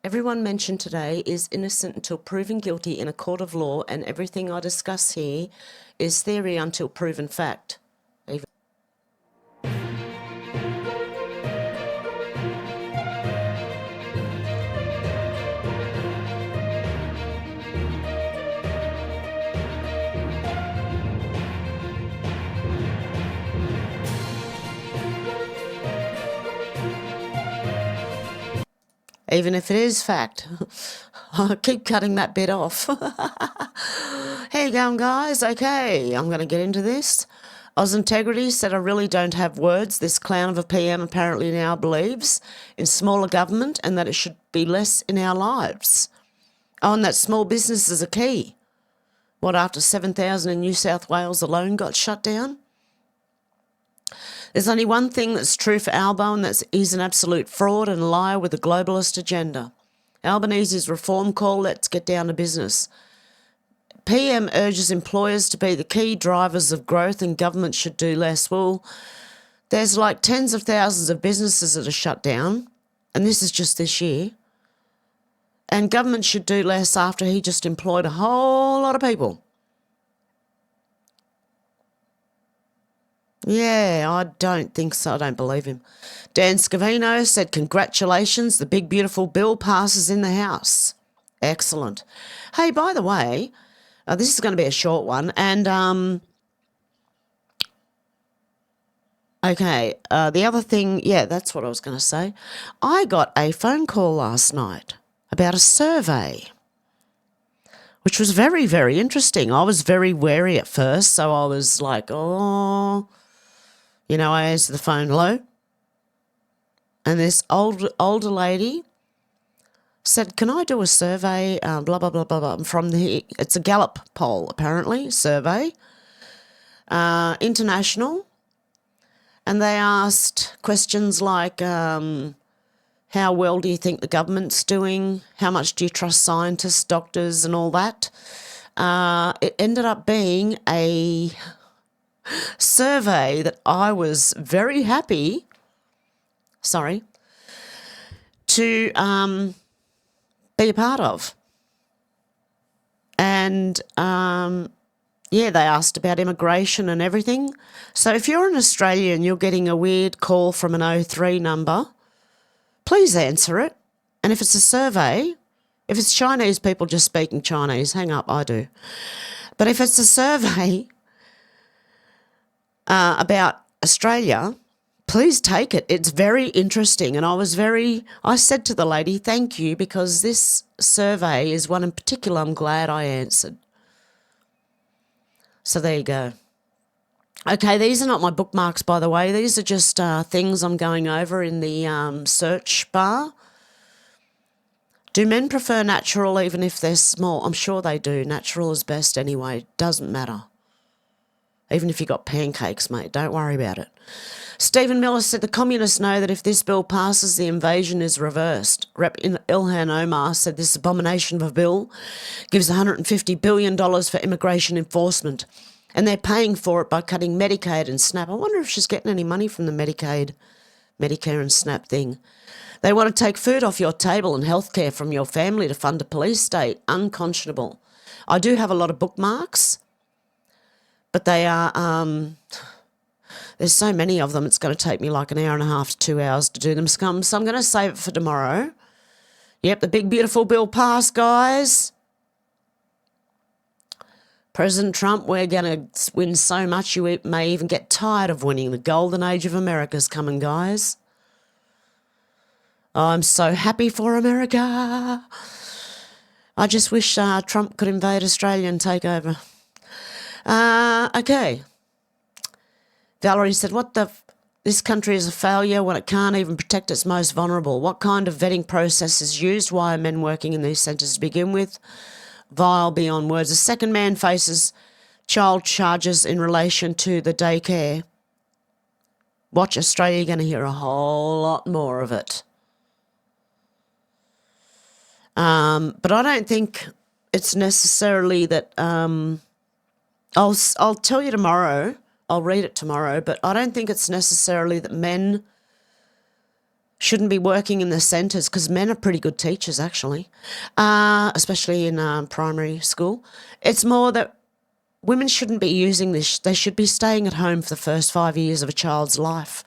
Everyone mentioned today is innocent until proven guilty in a court of law, and everything I discuss here is theory until proven fact. Even if it is fact. I'll keep cutting that bit off. How you going, guys? Okay, I'm going to get into this. Oz Integrity said, I really don't have words. This clown of a PM apparently now believes in smaller government and that it should be less in our lives. Oh, and that small businesses are key. What, after 7,000 in New South Wales alone got shut down? There's only one thing that's true for Albo, and that's he's an absolute fraud and liar with a globalist agenda. Albanese's reform call, let's get down to business. PM urges employers to be the key drivers of growth and government should do less. Well, there's like tens of thousands of businesses that are shut down, and this is just this year. And government should do less after he just employed a whole lot of people. Yeah, I don't think so. I don't believe him. Dan Scavino said, congratulations, the big beautiful bill passes in the House. Excellent. Hey, by the way, this is going to be a short one. And, okay, the other thing, yeah, that's what I was going to say. I got a phone call last night about a survey, which was very, very interesting. I was very wary at first, so I was like, oh... You know, I answered the phone, hello? And this older lady said, can I do a survey, blah, blah, blah, blah, blah, from it's a Gallup poll, apparently, survey, international. And they asked questions like, how well do you think the government's doing? How much do you trust scientists, doctors, and all that? It ended up being a survey that I was very happy, to be a part of. And, yeah, they asked about immigration and everything. So if you're in Australia and you're getting a weird call from an 03 number, please answer it. And if it's a survey, if it's Chinese people just speaking Chinese, hang up, I do. But if it's a survey... about Australia, please take it. It's very interesting. And I said to the lady, thank you, because this survey is one in particular I'm glad I answered. So there you go. Okay, these are not my bookmarks, by the way. These are just things I'm going over in the search bar. Do men prefer natural even if they're small? I'm sure they do. Natural is best anyway. Doesn't matter. Even if you got pancakes, mate, don't worry about it. Stephen Miller said the communists know that if this bill passes, the invasion is reversed. Rep. Ilhan Omar said this abomination of a bill gives $150 billion for immigration enforcement, and they're paying for it by cutting Medicaid and SNAP. I wonder if she's getting any money from the Medicare and SNAP thing. They want to take food off your table and healthcare from your family to fund a police state. Unconscionable. I do have a lot of bookmarks. But they are, there's so many of them, it's going to take me like an hour and a half to 2 hours to do them. So I'm going to save it for tomorrow. Yep, the big beautiful bill passed, guys. President Trump, we're going to win so much you may even get tired of winning. The golden age of America's coming, guys. I'm so happy for America. I just wish Trump could invade Australia and take over. Okay. Valerie said, this country is a failure when it can't even protect its most vulnerable. What kind of vetting process is used? Why are men working in these centres to begin with? Vile beyond words. A second man faces child charges in relation to the daycare. Watch Australia, you're going to hear a whole lot more of it. But I don't think it's necessarily that... I'll tell you tomorrow, I'll read it tomorrow, but I don't think it's necessarily that men shouldn't be working in the centres, because men are pretty good teachers, actually, especially in primary school. It's more that women shouldn't be using this. They should be staying at home for the first 5 years of a child's life.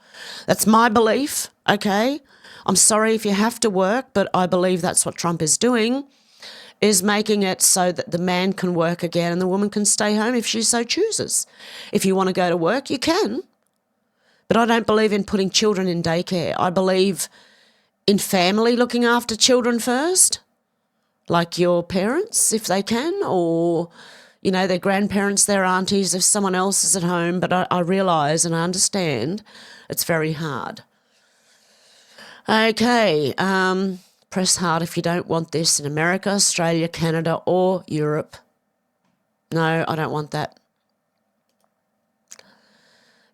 That's my belief, okay? I'm sorry if you have to work, but I believe that's what Trump is doing, is making it so that the man can work again and the woman can stay home if she so chooses. If you want to go to work, you can. But I don't believe in putting children in daycare. I believe in family looking after children first, like your parents, if they can, or, you know, their grandparents, their aunties, if someone else is at home. But I realise and I understand it's very hard. Okay, press hard if you don't want this in America, Australia, Canada or Europe. No, I don't want that.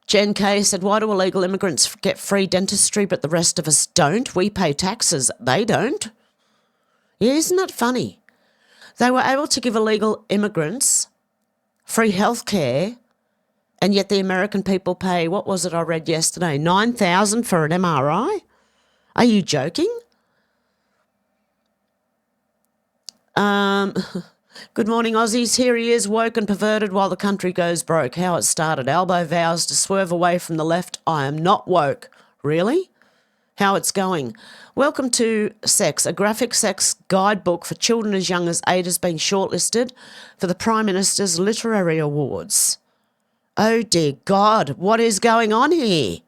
Jen K said, why do illegal immigrants get free dentistry but the rest of us don't? We pay taxes. They don't. Yeah, isn't that funny? They were able to give illegal immigrants free health care, and yet the American people pay, what was it I read yesterday, $9,000 for an MRI? Are you joking? Good morning, Aussies. Here he is, woke and perverted while the country goes broke. How it started. Albo vows to swerve away from the left. I am not woke. Really? How it's going. Welcome to Sex, a graphic sex guidebook for children as young as 8 has been shortlisted for the Prime Minister's Literary Awards. Oh, dear God, what is going on here?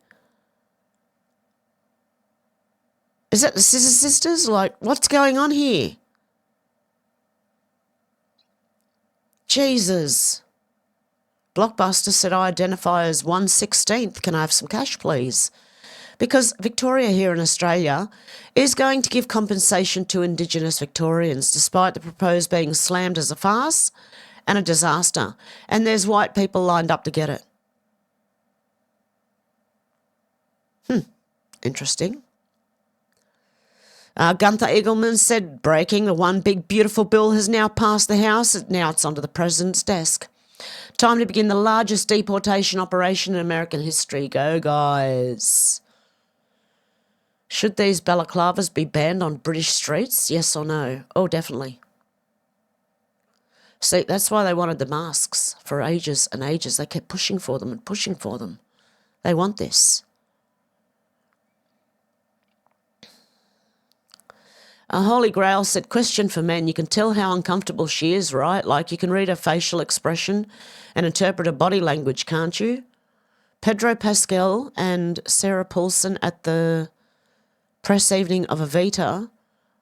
Is that the Scissor Sisters? Like, what's going on here? Jesus. Blockbuster said, I identify as 1/16th. Can I have some cash, please? Because Victoria here in Australia is going to give compensation to Indigenous Victorians, despite the proposed being slammed as a farce and a disaster. And there's white people lined up to get it. Interesting. Gunther Eagleman said, breaking, the one big beautiful bill has now passed the House. Now it's onto the President's desk. Time to begin the largest deportation operation in American history. Go, guys. Should these balaclavas be banned on British streets? Yes or no? Oh, definitely. See, that's why they wanted the masks for ages and ages. They kept pushing for them and pushing for them. They want this. Holy Grail said, question for men. You can tell how uncomfortable she is, right? Like you can read her facial expression and interpret her body language, can't you? Pedro Pascal and Sarah Paulson at the press evening of Evita,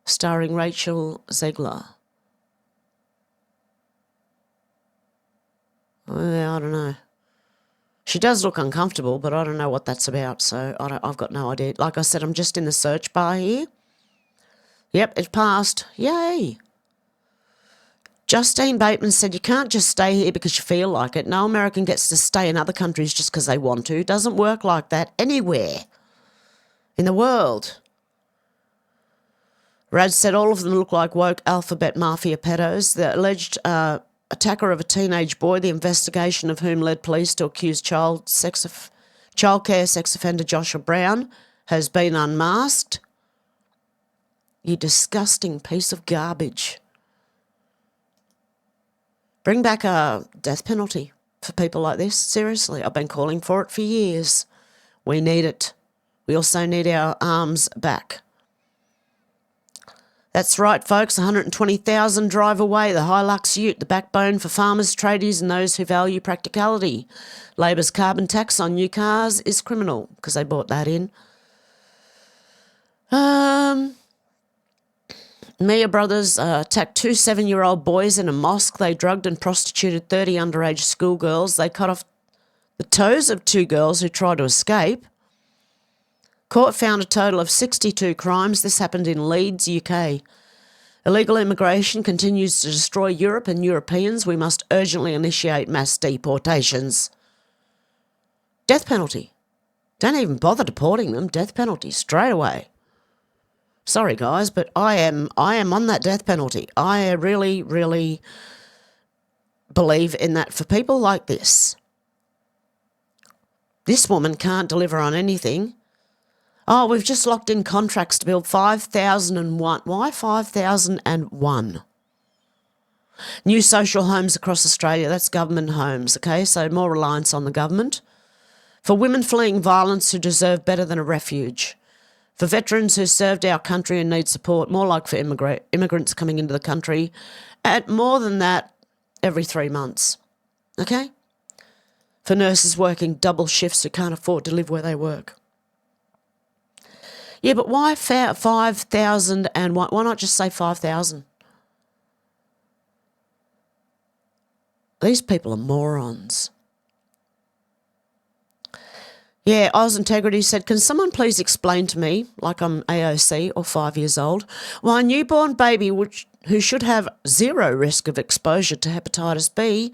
starring Rachel Zegler. I don't know. She does look uncomfortable, but I don't know what that's about, so I've got no idea. Like I said, I'm just in the search bar here. Yep, it passed. Yay. Justine Bateman said, you can't just stay here because you feel like it. No American gets to stay in other countries just because they want to. It doesn't work like that anywhere in the world. Rad said all of them look like woke alphabet mafia pedos. The alleged attacker of a teenage boy, the investigation of whom led police to accuse childcare sex offender Joshua Brown, has been unmasked. You disgusting piece of garbage. Bring back a death penalty for people like this. Seriously, I've been calling for it for years. We need it. We also need our arms back. That's right, folks. 120,000 drive away. The Hilux Ute, the backbone for farmers, tradies and those who value practicality. Labor's carbon tax on new cars is criminal because they bought that in. Mia brothers attacked 2 7-year-old boys in a mosque. They drugged and prostituted 30 underage schoolgirls. They cut off the toes of 2 girls who tried to escape. Court found a total of 62 crimes. This happened in Leeds, UK. Illegal immigration continues to destroy Europe and Europeans. We must urgently initiate mass deportations. Death penalty. Don't even bother deporting them. Death penalty straight away. Sorry, guys, but I am on that death penalty. I really, really believe in that for people like this. This woman can't deliver on anything. Oh, we've just locked in contracts to build 5,001. Why 5,001? New social homes across Australia. That's government homes, okay? So more reliance on the government. For women fleeing violence who deserve better than a refuge. For veterans who served our country and need support, more like for immigrants coming into the country. And more than that, every 3 months, okay? For nurses working double shifts who can't afford to live where they work. Yeah, but why 5,001? Why not just say 5,000? These people are morons. Yeah, Oz Integrity said, can someone please explain to me, like I'm AOC or 5 years old, why a newborn baby who should have zero risk of exposure to hepatitis B,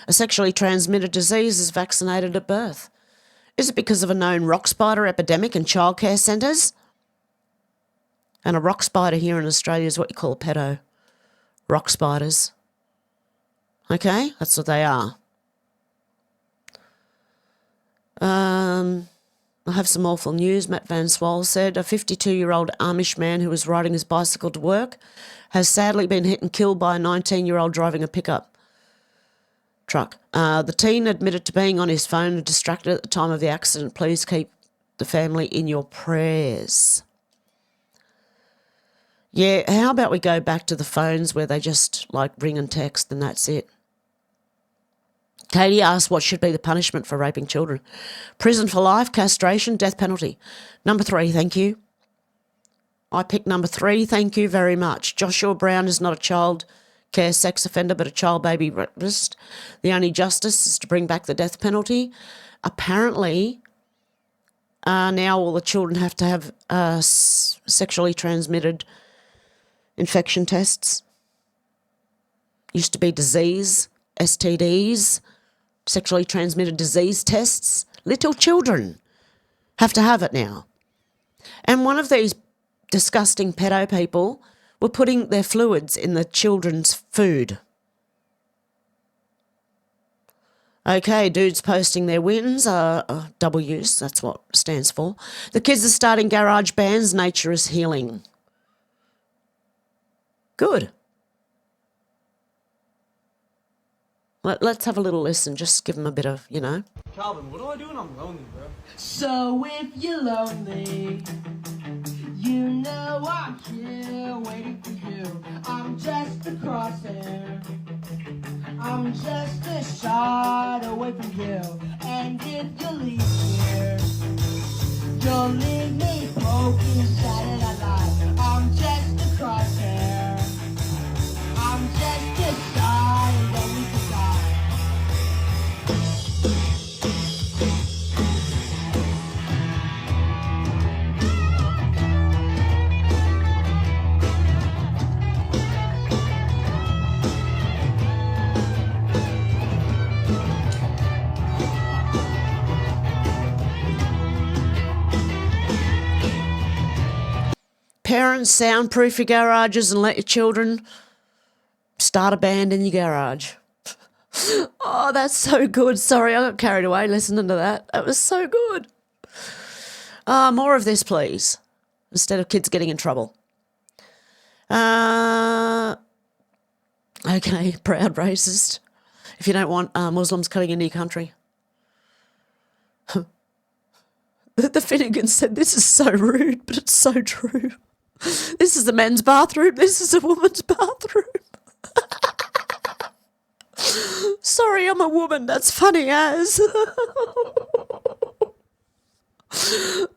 a sexually transmitted disease, is vaccinated at birth? Is it because of a known rock spider epidemic in childcare centres? And a rock spider here in Australia is what you call a pedo. Rock spiders. Okay, that's what they are. I have some awful news. Matt Van Swol said a 52-year-old Amish man who was riding his bicycle to work has sadly been hit and killed by a 19-year-old driving a pickup truck. The teen admitted to being on his phone and distracted at the time of the accident. Please keep the family in your prayers. Yeah, how about we go back to the phones where they just like ring and text and that's it. Katie asked what should be the punishment for raping children. Prison for life, castration, death penalty. Number 3, thank you. I picked number 3, thank you very much. Joshua Brown is not a child care sex offender but a child baby rapist. The only justice is to bring back the death penalty. Apparently, now all the children have to have sexually transmitted infection tests. Used to be disease, STDs, sexually transmitted disease tests. Little children have to have it now. And one of these disgusting pedo people were putting their fluids in the children's food. Okay, dudes posting their wins, W's, that's what it stands for. The kids are starting garage bands, nature is healing. Good. Let's have a little listen, just give them a bit of, you know. Calvin, what do I do when I'm lonely, bro? So if you're lonely, you know I'm here waiting for you. I'm just a crosshair. I'm just a shot away from you. And if you leave here, you'll leave me broken, shattered alive. I'm just a crosshair. I'm just a shot away from God. Parents, soundproof your garages and let your children start a band in your garage. Oh, that's so good. Sorry, I got carried away listening to that. That was so good. More of this, please, instead of kids getting in trouble. Okay, proud racist. If you don't want Muslims coming into your country. The Finnegan said, this is so rude, but it's so true. This is a men's bathroom. This is a woman's bathroom. Sorry, I'm a woman. That's funny as.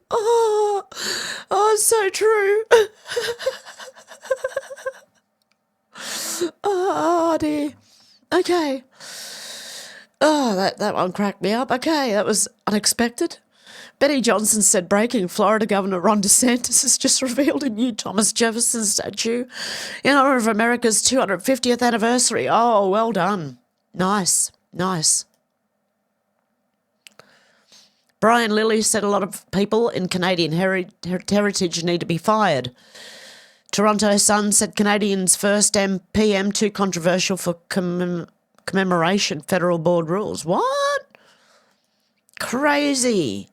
Oh, so true. Oh, dear. Okay. Oh, that one cracked me up. Okay, that was unexpected. Betty Johnson said breaking Florida Governor Ron DeSantis has just revealed a new Thomas Jefferson statue in honour of America's 250th anniversary. Oh, well done. Nice, nice. Brian Lilly said a lot of people in Canadian heritage need to be fired. Toronto Sun said Canadians' first PM too controversial for commemoration federal board rules. What? Crazy.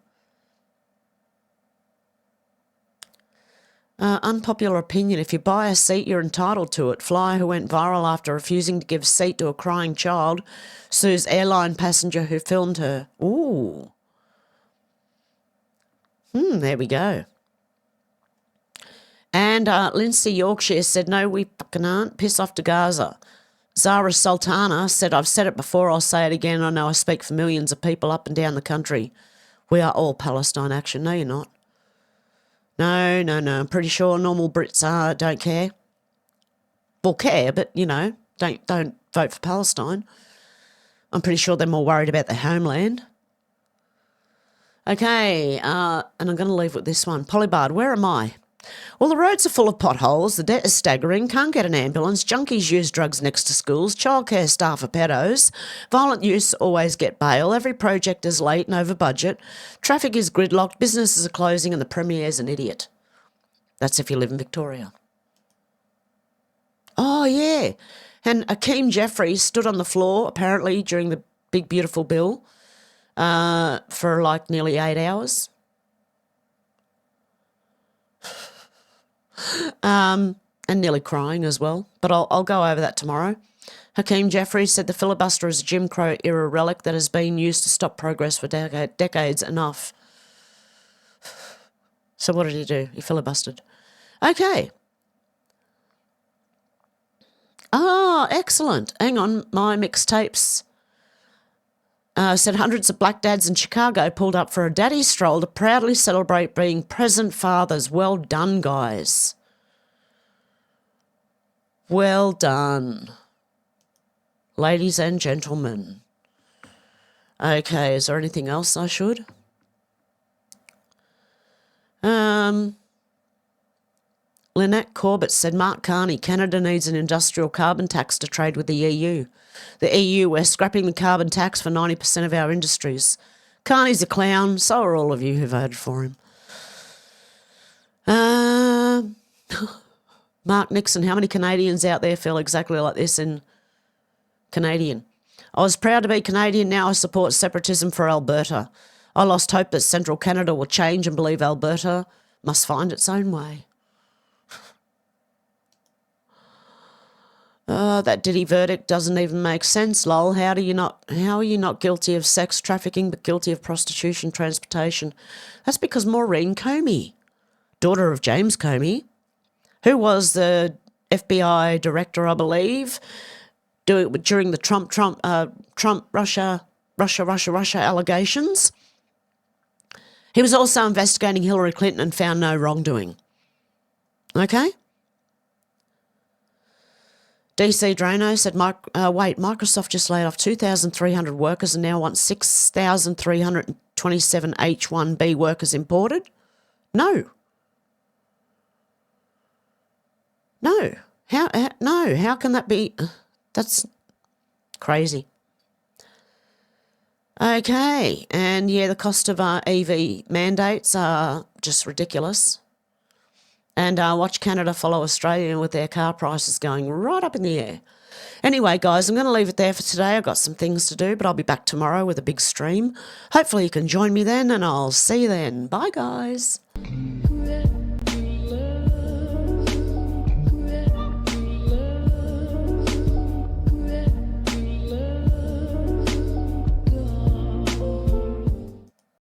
Unpopular opinion. If you buy a seat, you're entitled to it. Flyer who went viral after refusing to give seat to a crying child sues airline passenger who filmed her. Ooh. There we go. And Lindsay Yorkshire said, no, we fucking aren't. Piss off to Gaza. Zara Sultana said, I've said it before, I'll say it again. I know I speak for millions of people up and down the country. We are all Palestine action. No, you're not. No. I'm pretty sure normal Brits don't care. Well, care, but, don't vote for Palestine. I'm pretty sure they're more worried about their homeland. Okay, and I'm going to leave with this one. Polybard, where am I? Well, the roads are full of potholes, the debt is staggering, can't get an ambulance, junkies use drugs next to schools, childcare staff are pedos, violent youths always get bail, every project is late and over budget, traffic is gridlocked, businesses are closing and the Premier's an idiot. That's if you live in Victoria. Oh, yeah. And Akeem Jeffries stood on the floor, apparently, during the big, beautiful bill for like nearly 8 hours. And nearly crying as well. But I'll go over that tomorrow. Hakeem Jeffries said the filibuster is a Jim Crow era relic that has been used to stop progress for decades enough. So what did he do? He filibustered. Okay. Excellent. Hang on. My mixtapes said hundreds of black dads in Chicago pulled up for a daddy stroll to proudly celebrate being present fathers. Well done, guys. Well done. Ladies and gentlemen. Okay, is there anything else I should? Lynette Corbett said, Mark Carney, Canada needs an industrial carbon tax to trade with the EU. The EU, we're scrapping the carbon tax for 90% of our industries. Carney's a clown, so are all of you who voted for him. Mark Nixon, how many Canadians out there feel exactly like this in Canadian? I was proud to be Canadian, now I support separatism for Alberta. I lost hope that central Canada will change and believe Alberta must find its own way. That Diddy verdict doesn't even make sense, lol. How are you not guilty of sex trafficking but guilty of prostitution transportation? That's because Maureen Comey, daughter of James Comey, who was the FBI director, I believe, during the Trump Russia allegations. He was also investigating Hillary Clinton and found no wrongdoing. Okay? DC Drano said, Microsoft just laid off 2,300 workers and now wants 6,327 H-1B workers imported? No. How can that be? That's crazy. Okay, and yeah, the cost of EV mandates are just ridiculous. And watch Canada follow Australia with their car prices going right up in the air. Anyway, guys, I'm going to leave it there for today. I've got some things to do, but I'll be back tomorrow with a big stream. Hopefully you can join me then, and I'll see you then. Bye, guys.